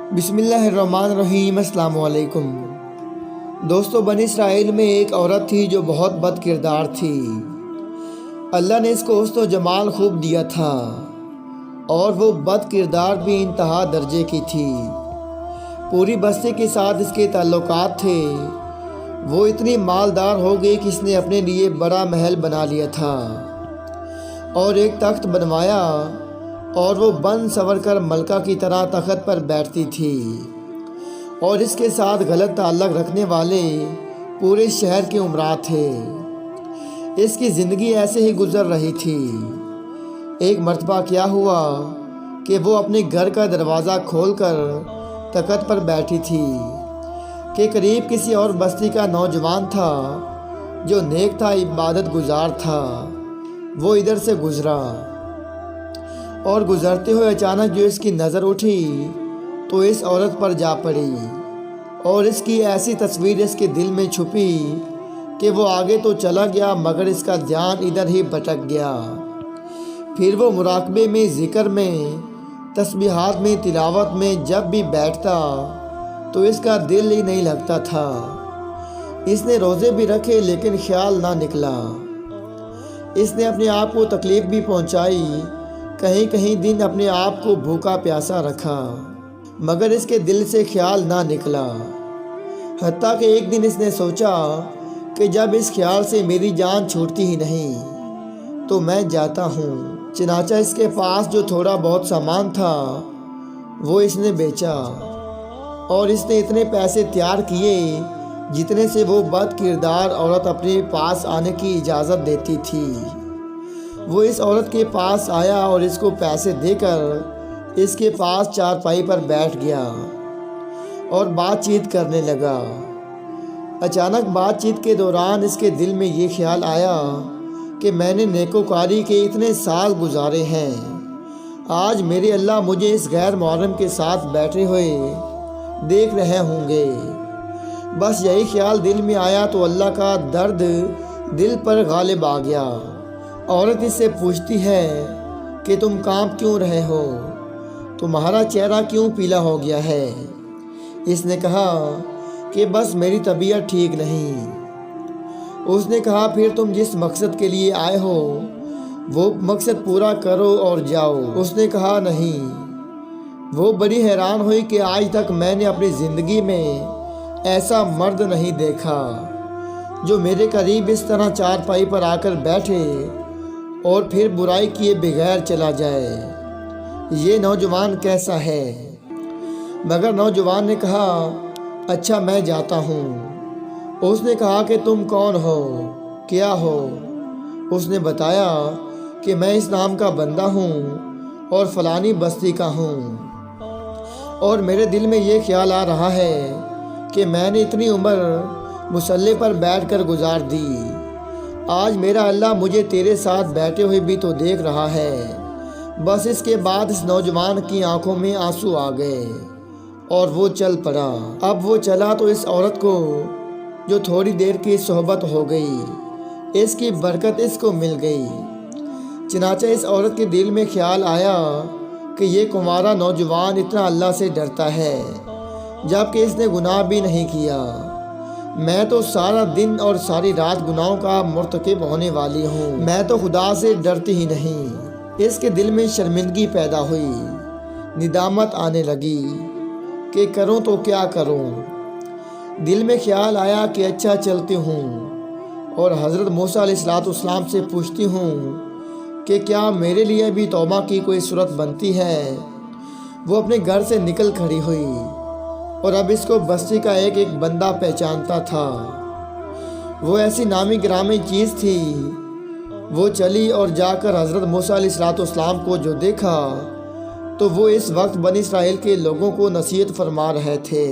بسم اللہ الرحمن الرحیم۔ السلام علیکم دوستو، بنی اسرائیل میں ایک عورت تھی جو بہت بد کردار تھی۔ اللہ نے اس کو حسن و جمال خوب دیا تھا اور وہ بد کردار بھی انتہا درجے کی تھی۔ پوری بستی کے ساتھ اس کے تعلقات تھے۔ وہ اتنی مالدار ہو گئی کہ اس نے اپنے لیے بڑا محل بنا لیا تھا اور ایک تخت بنوایا اور وہ بن سنور کر ملکہ کی طرح تخت پر بیٹھتی تھی، اور اس کے ساتھ غلط تعلق رکھنے والے پورے شہر کے امراء تھے۔ اس کی زندگی ایسے ہی گزر رہی تھی۔ ایک مرتبہ کیا ہوا کہ وہ اپنے گھر کا دروازہ کھول کر تخت پر بیٹھی تھی کہ قریب کسی اور بستی کا نوجوان تھا جو نیک تھا، عبادت گزار تھا۔ وہ ادھر سے گزرا اور گزرتے ہوئے اچانک جو اس کی نظر اٹھی تو اس عورت پر جا پڑی، اور اس کی ایسی تصویر اس کے دل میں چھپی کہ وہ آگے تو چلا گیا مگر اس کا دھیان ادھر ہی بھٹک گیا۔ پھر وہ مراقبے میں، ذکر میں، تسبیحات میں، تلاوت میں جب بھی بیٹھتا تو اس کا دل ہی نہیں لگتا تھا۔ اس نے روزے بھی رکھے لیکن خیال نہ نکلا۔ اس نے اپنے آپ کو تکلیف بھی پہنچائی، کہیں کہیں دن اپنے آپ کو بھوکا پیاسا رکھا مگر اس کے دل سے خیال نہ نکلا۔ حتیٰ کہ ایک دن اس نے سوچا کہ جب اس خیال سے میری جان چھوٹتی ہی نہیں تو میں جاتا ہوں۔ چنانچہ اس کے پاس جو تھوڑا بہت سامان تھا وہ اس نے بیچا، اور اس نے اتنے پیسے تیار کیے جتنے سے وہ بد کردار عورت اپنے پاس آنے کی اجازت دیتی تھی۔ وہ اس عورت کے پاس آیا اور اس کو پیسے دے کر اس کے پاس چارپائی پر بیٹھ گیا اور بات چیت کرنے لگا۔ اچانک بات چیت کے دوران اس کے دل میں یہ خیال آیا کہ میں نے نیکوکاری کے اتنے سال گزارے ہیں، آج میرے اللہ مجھے اس غیر محرم کے ساتھ بیٹھے ہوئے دیکھ رہے ہوں گے۔ بس یہی خیال دل میں آیا تو اللہ کا درد دل پر غالب آ گیا۔ عورت اس سے پوچھتی ہے کہ تم کانپ کیوں رہے ہو، تمہارا چہرہ کیوں پیلا ہو گیا ہے؟ اس نے کہا کہ بس میری طبیعت ٹھیک نہیں۔ اس نے کہا پھر تم جس مقصد کے لیے آئے ہو وہ مقصد پورا کرو اور جاؤ۔ اس نے کہا نہیں۔ وہ بڑی حیران ہوئی کہ آج تک میں نے اپنی زندگی میں ایسا مرد نہیں دیکھا جو میرے قریب اس طرح چارپائی پر آ کر بیٹھے اور پھر برائی کیے بغیر چلا جائے۔ یہ نوجوان کیسا ہے؟ مگر نوجوان نے کہا اچھا میں جاتا ہوں۔ اس نے کہا کہ تم کون ہو، کیا ہو؟ اس نے بتایا کہ میں اس نام کا بندہ ہوں اور فلانی بستی کا ہوں، اور میرے دل میں یہ خیال آ رہا ہے کہ میں نے اتنی عمر مصلی پر بیٹھ کر گزار دی، آج میرا اللہ مجھے تیرے ساتھ بیٹھے ہوئے بھی تو دیکھ رہا ہے۔ بس اس کے بعد اس نوجوان کی آنکھوں میں آنسو آ گئے اور وہ چل پڑا۔ اب وہ چلا تو اس عورت کو جو تھوڑی دیر کی صحبت ہو گئی، اس کی برکت اس کو مل گئی۔ چنانچہ اس عورت کے دل میں خیال آیا کہ یہ کنوارا نوجوان اتنا اللہ سے ڈرتا ہے جبکہ اس نے گناہ بھی نہیں کیا۔ میں تو سارا دن اور ساری رات گناہوں کا مرتکب ہونے والی ہوں، میں تو خدا سے ڈرتی ہی نہیں۔ اس کے دل میں شرمندگی پیدا ہوئی، ندامت آنے لگی کہ کروں تو کیا کروں۔ دل میں خیال آیا کہ اچھا چلتی ہوں اور حضرت موسیٰ علیہ السلام سے پوچھتی ہوں کہ کیا میرے لیے بھی توبہ کی کوئی صورت بنتی ہے۔ وہ اپنے گھر سے نکل کھڑی ہوئی اور اب اس کو بستی کا ایک ایک بندہ پہچانتا تھا۔ وہ ایسی نامی گرامی چیز تھی۔ وہ چلی اور جا کر حضرت موسیٰ علیہ السلام کو جو دیکھا تو وہ اس وقت بنی اسرائیل کے لوگوں کو نصیحت فرما رہے تھے۔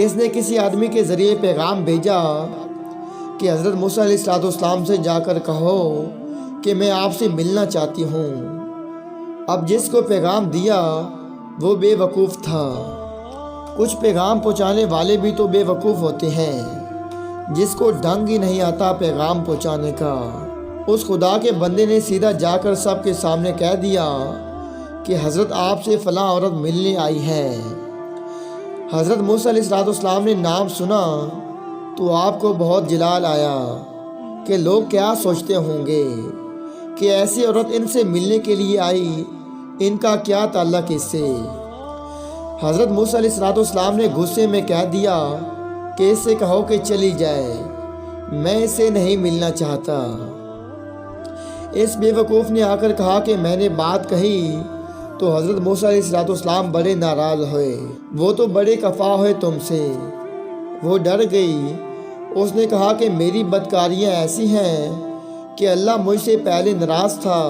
اس نے کسی آدمی کے ذریعے پیغام بھیجا کہ حضرت موسیٰ علیہ السلام سے جا کر کہو کہ میں آپ سے ملنا چاہتی ہوں۔ اب جس کو پیغام دیا وہ بے وقوف تھا۔ کچھ پیغام پہنچانے والے بھی تو بے وقوف ہوتے ہیں، جس کو ڈھنگ ہی نہیں آتا پیغام پہنچانے کا۔ اس خدا کے بندے نے سیدھا جا کر سب کے سامنے کہہ دیا کہ حضرت آپ سے فلاں عورت ملنے آئی ہے۔ حضرت موسیٰ علیہ السلام نے نام سنا تو آپ کو بہت جلال آیا کہ لوگ کیا سوچتے ہوں گے کہ ایسی عورت ان سے ملنے کے لیے آئی، ان کا کیا تعلق اس سے۔ حضرت موسیٰ علیہ السلام نے غصے میں کہہ دیا کہ اس سے کہو کہ چلی جائے، میں اس سے نہیں ملنا چاہتا۔ اس بے وقوف نے آ کر کہا کہ میں نے بات کہی تو حضرت موسیٰ علیہ السلام بڑے ناراض ہوئے، وہ تو بڑے خفا ہوئے تم سے۔ وہ ڈر گئی، اس نے کہا کہ میری بدکاریاں ایسی ہیں کہ اللہ مجھ سے پہلے ناراض تھا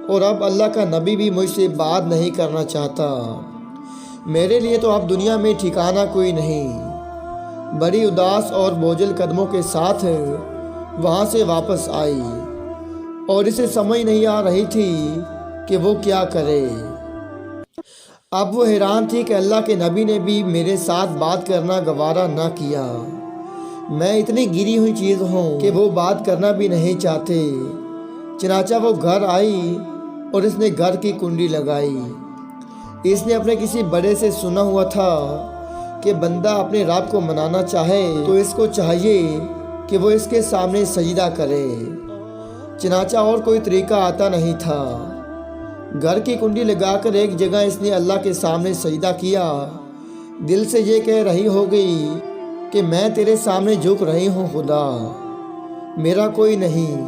اور اب اللہ کا نبی بھی مجھ سے بات نہیں کرنا چاہتا، میرے لیے تو اب دنیا میں ٹھکانہ کوئی نہیں۔ بڑی اداس اور بوجھل قدموں کے ساتھ وہاں سے واپس آئی اور اسے سمجھ نہیں آ رہی تھی کہ وہ کیا کرے۔ اب وہ حیران تھی کہ اللہ کے نبی نے بھی میرے ساتھ بات کرنا گوارا نہ کیا، میں اتنی گری ہوئی چیز ہوں کہ وہ بات کرنا بھی نہیں چاہتے۔ چنانچہ وہ گھر آئی اور اس نے گھر کی کنڈی لگائی۔ اس نے اپنے کسی بڑے سے سنا ہوا تھا کہ بندہ اپنے رب کو منانا چاہے تو اس کو چاہیے کہ وہ اس کے سامنے سجدہ کرے، چنانچہ اور کوئی طریقہ آتا نہیں تھا۔ گھر کی کنڈی لگا کر ایک جگہ اس نے اللہ کے سامنے سجدہ کیا، دل سے یہ کہہ رہی ہو گئی کہ میں تیرے سامنے جھک رہی ہوں خدا، میرا کوئی نہیں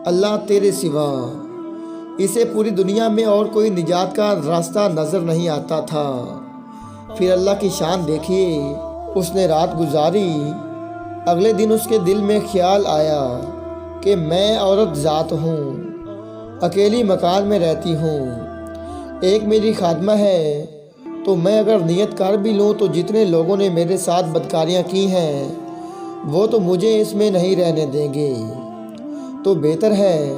اللہ تیرے سوا۔ اسے پوری دنیا میں اور کوئی نجات کا راستہ نظر نہیں آتا تھا۔ پھر اللہ کی شان دیکھیے، اس نے رات گزاری۔ اگلے دن اس کے دل میں خیال آیا کہ میں عورت ذات ہوں، اکیلی مکان میں رہتی ہوں، ایک میری خادمہ ہے، تو میں اگر نیت کر بھی لوں تو جتنے لوگوں نے میرے ساتھ بدکاریاں کی ہیں وہ تو مجھے اس میں نہیں رہنے دیں گے، تو بہتر ہے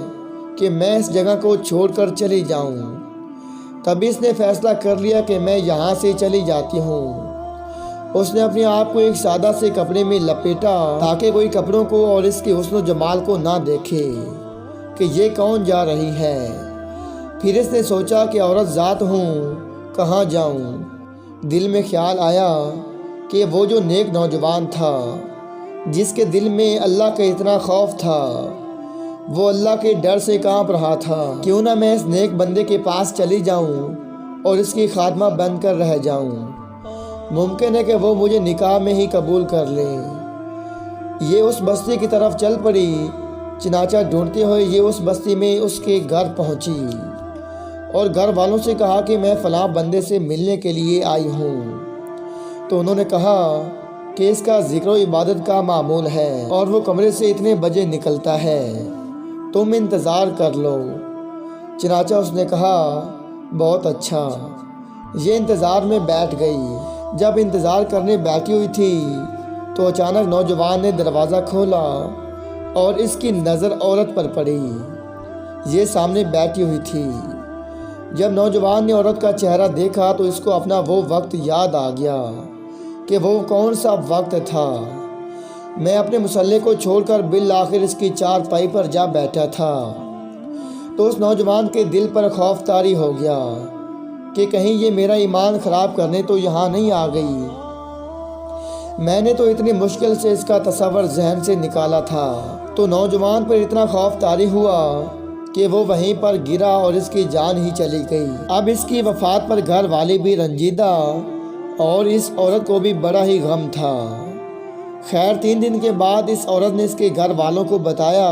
کہ میں اس جگہ کو چھوڑ کر چلی جاؤں۔ تب اس نے فیصلہ کر لیا کہ میں یہاں سے چلی جاتی ہوں۔ اس نے اپنے آپ کو ایک سادہ سے کپڑے میں لپیٹا تاکہ کوئی کپڑوں کو اور اس کے حسن و جمال کو نہ دیکھے کہ یہ کون جا رہی ہے۔ پھر اس نے سوچا کہ عورت ذات ہوں، کہاں جاؤں۔ دل میں خیال آیا کہ وہ جو نیک نوجوان تھا جس کے دل میں اللہ کا اتنا خوف تھا، وہ اللہ کے ڈر سے کانپ رہا تھا، کیوں نہ میں اس نیک بندے کے پاس چلی جاؤں اور اس کی خادمہ بن کر رہ جاؤں، ممکن ہے کہ وہ مجھے نکاح میں ہی قبول کر لے۔ یہ اس بستی کی طرف چل پڑی۔ چنانچہ ڈھونڈتے ہوئے یہ اس بستی میں اس کے گھر پہنچی اور گھر والوں سے کہا کہ میں فلاں بندے سے ملنے کے لیے آئی ہوں۔ تو انہوں نے کہا کہ اس کا ذکر و عبادت کا معمول ہے اور وہ کمرے سے اتنے بجے نکلتا ہے، تم انتظار کر لو۔ چنانچہ اس نے کہا بہت اچھا۔ یہ انتظار میں بیٹھ گئی۔ جب انتظار کرنے بیٹھی ہوئی تھی تو اچانک نوجوان نے دروازہ کھولا اور اس کی نظر عورت پر پڑی۔ یہ سامنے بیٹھی ہوئی تھی۔ جب نوجوان نے عورت کا چہرہ دیکھا تو اس کو اپنا وہ وقت یاد آ گیا کہ وہ کون سا وقت تھا۔ میں اپنے مسلح کو چھوڑ کر بالآخر اس کی چارپائی پر جا بیٹھا تھا تو اس نوجوان کے دل پر خوف طاری ہو گیا کہ کہیں یہ میرا ایمان خراب کرنے تو یہاں نہیں آ گئی۔ میں نے تو اتنی مشکل سے اس کا تصور ذہن سے نکالا تھا۔ تو نوجوان پر اتنا خوف طاری ہوا کہ وہ وہیں پر گرا اور اس کی جان ہی چلی گئی۔ اب اس کی وفات پر گھر والے بھی رنجیدہ اور اس عورت کو بھی بڑا ہی غم تھا۔ خیر 3 دن کے بعد اس عورت نے اس کے گھر والوں کو بتایا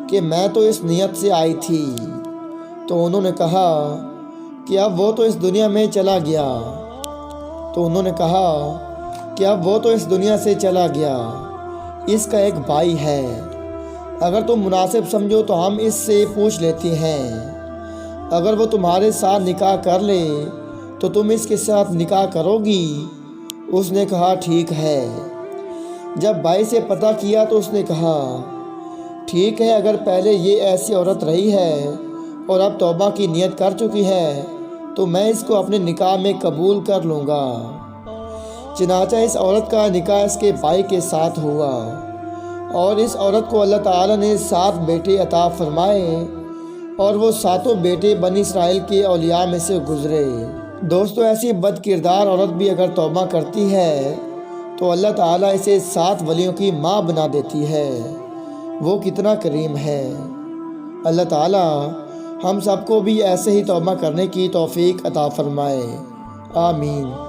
کہ میں تو اس نیت سے آئی تھی۔ تو انہوں نے کہا کہ اب وہ تو اس دنیا میں چلا گیا۔ تو انہوں نے کہا کہ اب وہ تو اس دنیا سے چلا گیا، اس کا ایک بھائی ہے، اگر تم مناسب سمجھو تو ہم اس سے پوچھ لیتے ہیں، اگر وہ تمہارے ساتھ نکاح کر لے تو تم اس کے ساتھ نکاح کرو گی؟ اس نے کہا ٹھیک ہے۔ جب بھائی سے پتہ کیا تو اس نے کہا ٹھیک ہے، اگر پہلے یہ ایسی عورت رہی ہے اور اب توبہ کی نیت کر چکی ہے تو میں اس کو اپنے نکاح میں قبول کر لوں گا۔ چنانچہ اس عورت کا نکاح اس کے بھائی کے ساتھ ہوا اور اس عورت کو اللہ تعالیٰ نے 7 بیٹے عطا فرمائے اور وہ 7 بیٹے بنی اسرائیل کے اولیاء میں سے گزرے۔ دوستو، ایسی بد کردار عورت بھی اگر توبہ کرتی ہے تو اللہ تعالیٰ اسے 7 ولیوں کی ماں بنا دیتی ہے۔ وہ کتنا کریم ہے۔ اللہ تعالیٰ ہم سب کو بھی ایسے ہی توبہ کرنے کی توفیق عطا فرمائے۔ آمین۔